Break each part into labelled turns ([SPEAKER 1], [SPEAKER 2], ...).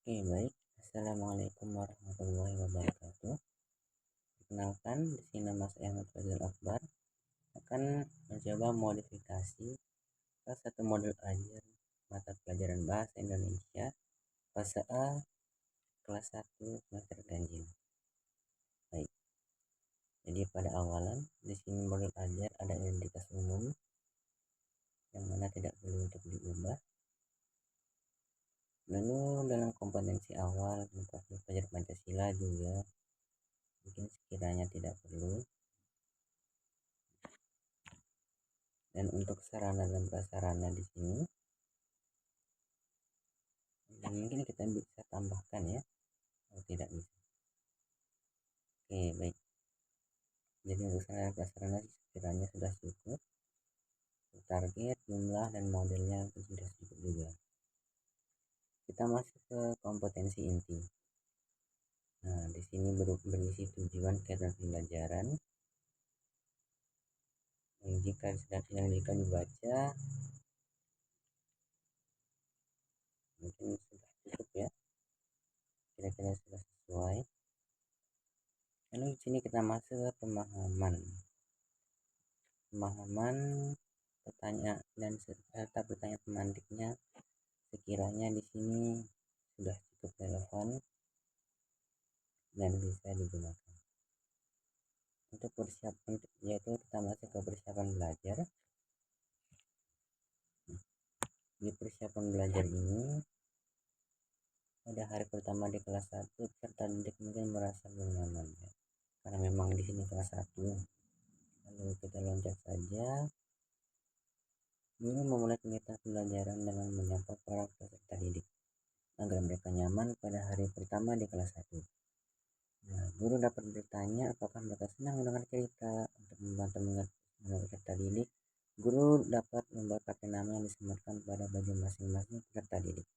[SPEAKER 1] Oke, baik. Assalamualaikum warahmatullahi wabarakatuh. Perkenalkan, di sini nama saya Ahmad Fazil Akbar akan mencoba modifikasi salah satu modul ajar mata pelajaran Bahasa Indonesia fase A kelas 1 semester ganjil. Baik. Jadi pada awalan di sini modul ajar ada identitas umum yang mana tidak perlu untuk diubah. Lalu dalam kompetensi awal untuk belajar Pancasila juga mungkin sekiranya tidak perlu. Dan untuk sarana dan prasarana di sini mungkin kita bisa tambahkan ya, kalau tidak bisa. Oke, baik. Jadi untuk sarana dan prasarana sekiranya sudah cukup. Target, jumlah, dan modelnya sudah cukup juga. Kita masuk ke kompetensi inti. Nah, di sini berisi tujuan kegiatan pembelajaran yang jika dibaca mungkin sudah cukup ya, kira-kira sudah sesuai. Lalu di sini kita masuk ke pemahaman pertanyaan dan serta pertanyaan pemantiknya sekiranya di sini sudah cukup relevan dan bisa digunakan. Untuk persiapan yaitu kita masuk ke persiapan belajar. Di persiapan belajar ini pada hari pertama di kelas 1 peserta didik mungkin merasa belum nyaman ya, karena memang di sini kelas 1. Lalu kita loncat saja. Guru memulai kegiatan pembelajaran dengan menyapa para peserta didik agar mereka nyaman pada hari pertama di kelas 1. Nah, guru dapat bertanya apakah mereka senang mendengar cerita. Untuk membantu mengerti peserta didik, guru dapat membuat kartu nama yang disematkan pada baju masing-masing peserta didik.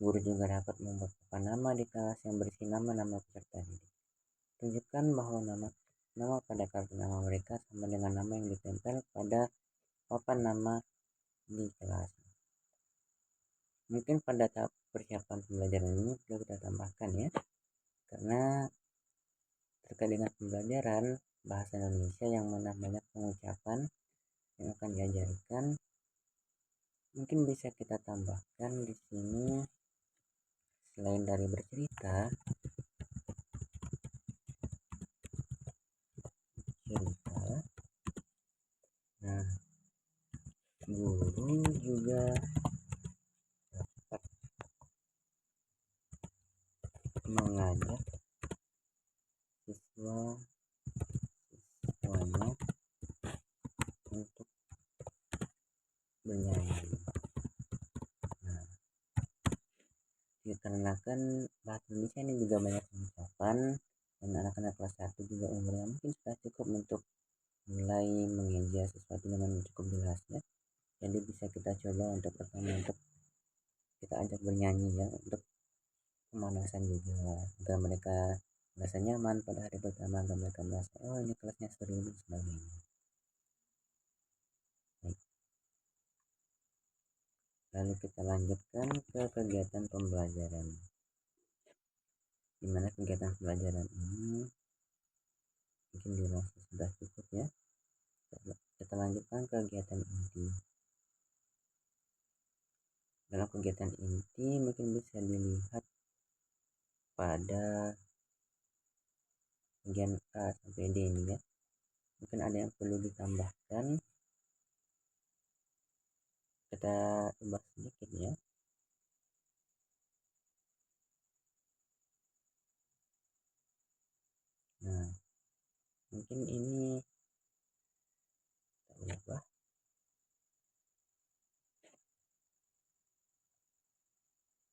[SPEAKER 1] Guru juga dapat membuat papan nama di kelas yang berisi nama-nama peserta didik. Tunjukkan bahwa nama pada kartu nama mereka sama dengan nama yang ditempel pada papan nama di kelas. Mungkin pada tahap persiapan pembelajaran ini perlu kita tambahkan ya, karena terkait dengan pembelajaran bahasa Indonesia yang mana banyak pengucapan yang akan diajarkan, mungkin bisa kita tambahkan di sini selain dari bercerita, nah guru juga dapat mengajak siswanya untuk bernyanyi. Nah, dikarenakan bahasa Indonesia ini juga banyak pengucapan dan anak-anak kelas 1 juga umurnya mungkin sudah cukup untuk mulai mengeja sesuatu dengan cukup jelas ya. Jadi bisa kita coba untuk pertama untuk kita ajak bernyanyi ya, untuk pemanasan juga agar mereka merasa nyaman pada hari pertama, agar mereka merasa oh ini kelasnya seru dan sebagainya. Baik. Lalu kita lanjutkan ke kegiatan pembelajaran, dimana kegiatan pembelajaran ini mungkin dirasa sudah cukup ya. Kita lanjutkan kegiatan inti. Dalam kegiatan inti mungkin bisa dilihat pada bagian A sampai D ini ya. Mungkin ada yang perlu ditambahkan, kita ubah sedikit ya. Nah, mungkin ini kita ubah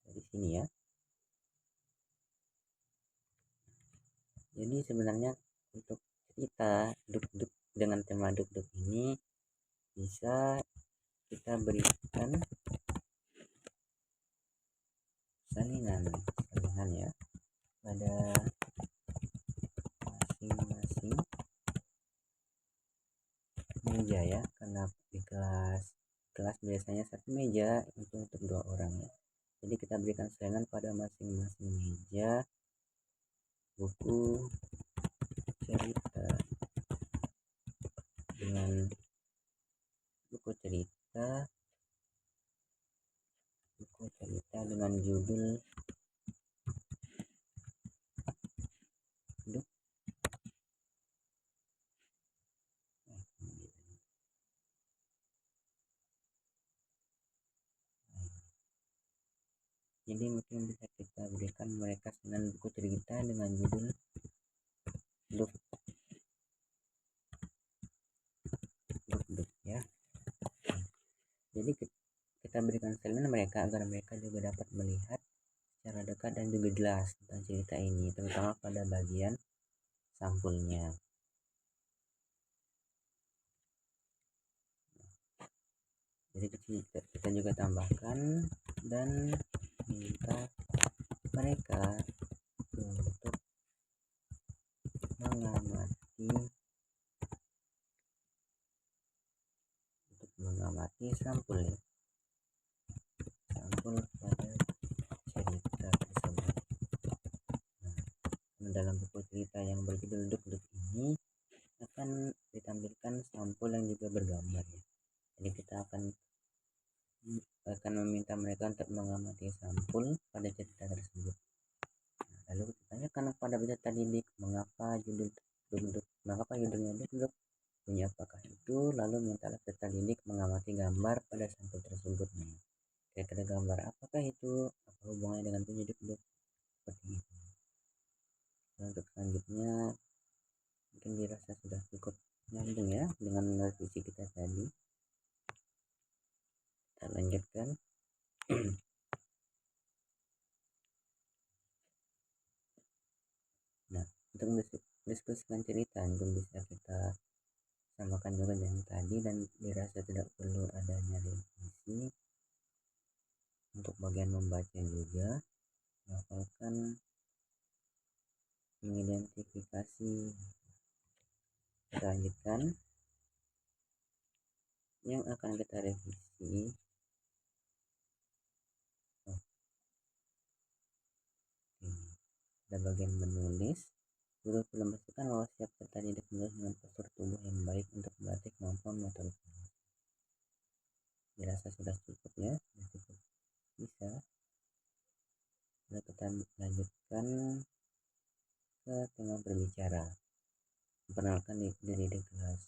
[SPEAKER 1] dari sini ya. Jadi sebenarnya untuk cerita duk-duk dengan tema duk-duk ini bisa kita berikan salinan ya pada masing-masing meja ya, karena di kelas biasanya satu meja untuk 2 orang ya. Jadi kita berikan salinan pada masing-masing meja buku cerita dengan buku cerita dengan judul Duk. Jadi mungkin bisa kita berikan mereka dengan buku cerita dengan judul Duk Duk ya. Jadi kita berikan salinan mereka agar mereka juga dapat melihat secara dekat dan juga jelas tentang cerita ini, terutama pada bagian sampulnya. Jadi kita juga tambahkan dan minta mereka untuk mengamati sampul pada cerita tersebut. Nah, dalam buku cerita yang berjudul Duk Duk ini akan ditampilkan sampul yang juga bergambar ya. Jadi kita akan meminta mereka untuk mengamati sampul pada cerita tersebut. Nah, lalu kita tanyakan pada peserta didik mengapa judulnya Duk Duk, bunyi apakah itu, lalu mintalah peserta didik mengamati gambar pada sampul tersebut. Nah, kira-kira gambar apakah itu, apa hubungannya dengan bunyi Duk Duk, seperti itu. Nah, untuk selanjutnya mungkin dirasa sudah cukup nyambung ya dengan revisi kita tadi. Kita lanjutkan. Nah, untuk mendiskusikan cerita mungkin bisa kita samakan juga dengan tadi dan dirasa tidak perlu adanya revisi. Untuk bagian membaca juga menghafalkan, mengidentifikasi. Kita lanjutkan. Yang akan kita revisi ada bagian menulis. Guru perlu memastikan bahwa setiap peserta didik menulis dengan postur tubuh yang baik untuk melatih kemampuan motorik. Dirasa sudah cukup ya, sudah cukup bisa. Lalu kita lanjutkan ke tema berbicara. Memperkenalkan diri di kelas.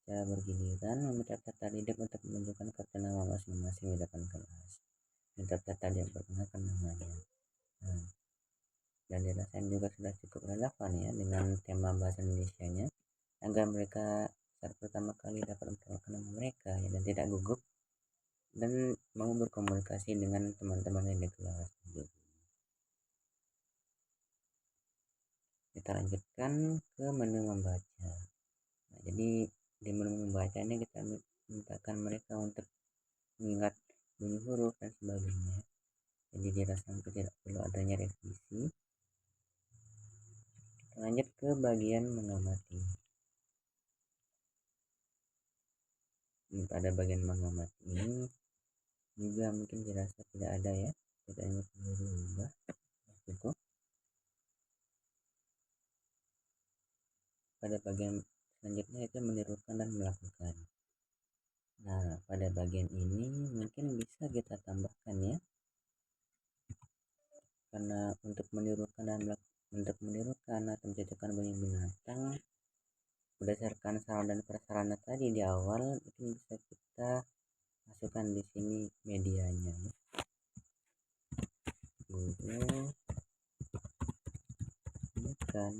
[SPEAKER 1] Cara bergiliran meminta peserta didik untuk menunjukkan kartu nama masing-masing di depan kelas. Minta peserta didik memperkenalkan namanya. Nah, dan dirasakan juga sudah cukup relevan ya dengan tema bahasa Indonesianya, agar mereka saat pertama kali dapat memperkenalkan nama mereka ya, dan tidak gugup dan mau berkomunikasi dengan teman-teman yang di kelas. Kita lanjutkan ke menu membaca. Nah, jadi di menu membaca ini kita mintakan mereka untuk mengingat bunyi huruf dan sebagainya. Jadi dirasa tidak perlu adanya revisi. Lanjut ke bagian mengamati. Pada bagian mengamati ini juga mungkin dirasa tidak ada ya, tidak hanya perlu diubah. Cukup. Pada bagian selanjutnya itu menirukan dan melakukan. Nah, pada bagian ini mungkin bisa kita tambahkan ya, karena untuk menirukan atau mencocokkan bunyi binatang berdasarkan sarana dan prasarana tadi di awal, mungkin bisa kita masukkan di sini medianya ya. Guru bukan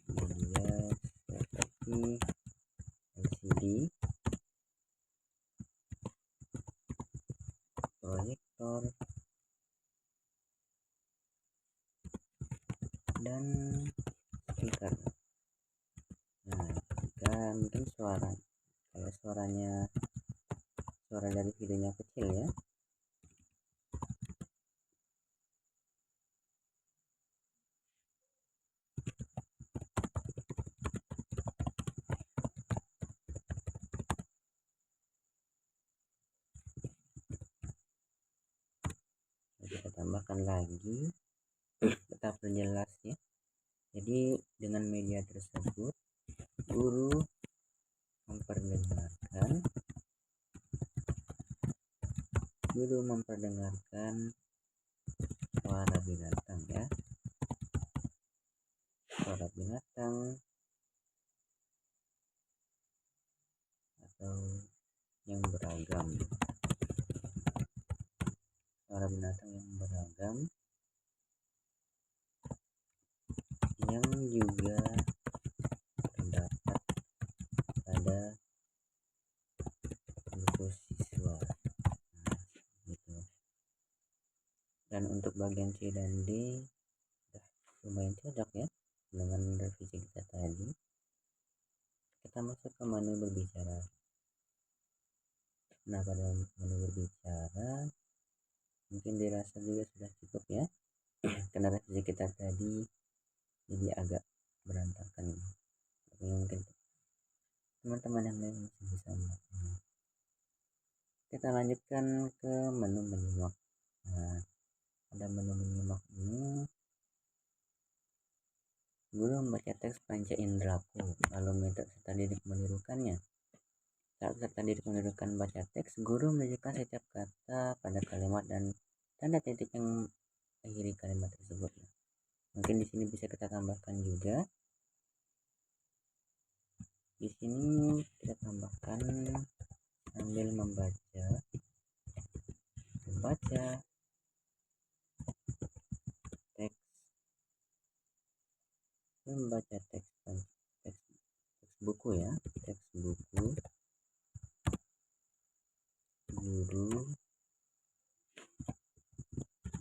[SPEAKER 1] media seperti LCD, proyektor, dan speaker. Nah, jika mungkin suara dari videonya kecil ya, kita tambahkan lagi tetap perjelas ya. Jadi dengan media tersebut guru memperdengarkan suara binatang ya, suara binatang atau yang beragam, suara binatang yang beragam yang juga terdapat pada buku siswa. Nah, gitu. Dan untuk bagian C dan D lumayan cocok ya dengan revisi kita tadi. Kita masuk ke menu berbicara. Nah, pada menu berbicara mungkin dirasa juga sudah cukup ya karena revisi kita tadi jadi agak berantakan, tapi mungkin teman-teman yang lain masih bisa melakukannya. Kita lanjutkan ke menu menyimak. Nah, pada menu menyimak ini guru membaca teks panca inderaku lalu minta peserta didik menirukannya. Saat peserta didik menirukan baca teks, guru menunjukkan setiap kata pada kalimat dan tanda titik yang mengakhiri kalimat tersebut. Mungkin di sini bisa kita tambahkan juga. Di sini kita tambahkan sambil membaca teks, teks buku ya, teks buku.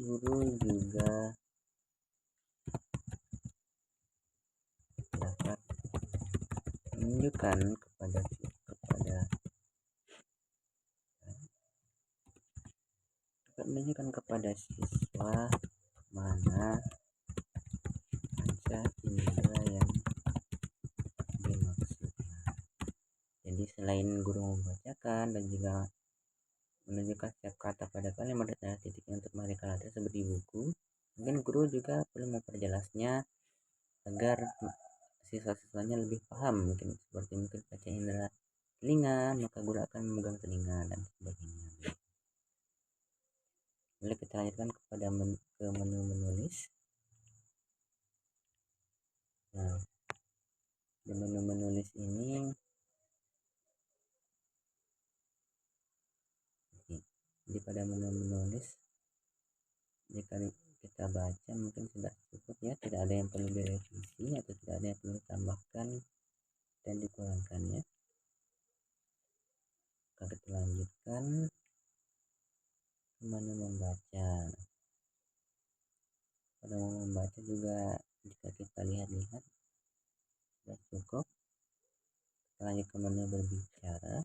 [SPEAKER 1] Guru juga dapat menunjukkan kepada siswa mana panca indera yang dimaksud. Jadi selain guru membacakan dan juga menunjukkan setiap kata pada kalimat dan titiknya untuk mengakhiri kalimat tersebut di buku, mungkin guru juga perlu memperjelasnya agar siswa-siswanya lebih paham. Mungkin panca indera telinga, maka guru akan memegang telinga dan sebagainya. Lalu kita lanjutkan kepada menu menulis. Nah, di menu menulis ini jadi pada menu menulis jika kita baca mungkin sudah cukup ya, tidak ada yang perlu direvisi atau tidak ada yang perlu ditambahkan dan dikurangkan ya. Kita lanjutkan ke menu membaca. Pada menu membaca juga jika kita lihat sudah cukup. Kita lanjut ke menu berbicara.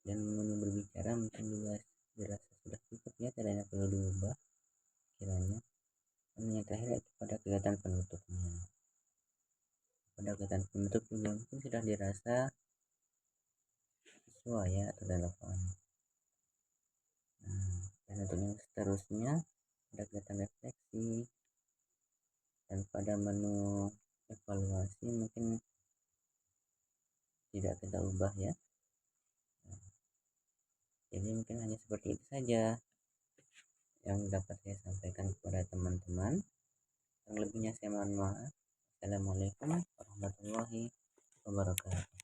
[SPEAKER 1] Dan menu berbicara mungkin juga dirasa sudah cukup ya, tidak ada yang perlu diubah kiranya. Dan yang terakhir pada kegiatan penutupnya. Pada kegiatan penutup juga mungkin sudah dirasa sesuai ya atau relevan. Nah, dan untuk yang seterusnya ada kegiatan refleksi dan pada menu evaluasi mungkin tidak kita ubah ya. Jadi mungkin hanya seperti itu saja yang dapat saya sampaikan kepada teman-teman. Yang lebihnya saya mohon maaf. Assalamualaikum warahmatullahi wabarakatuh.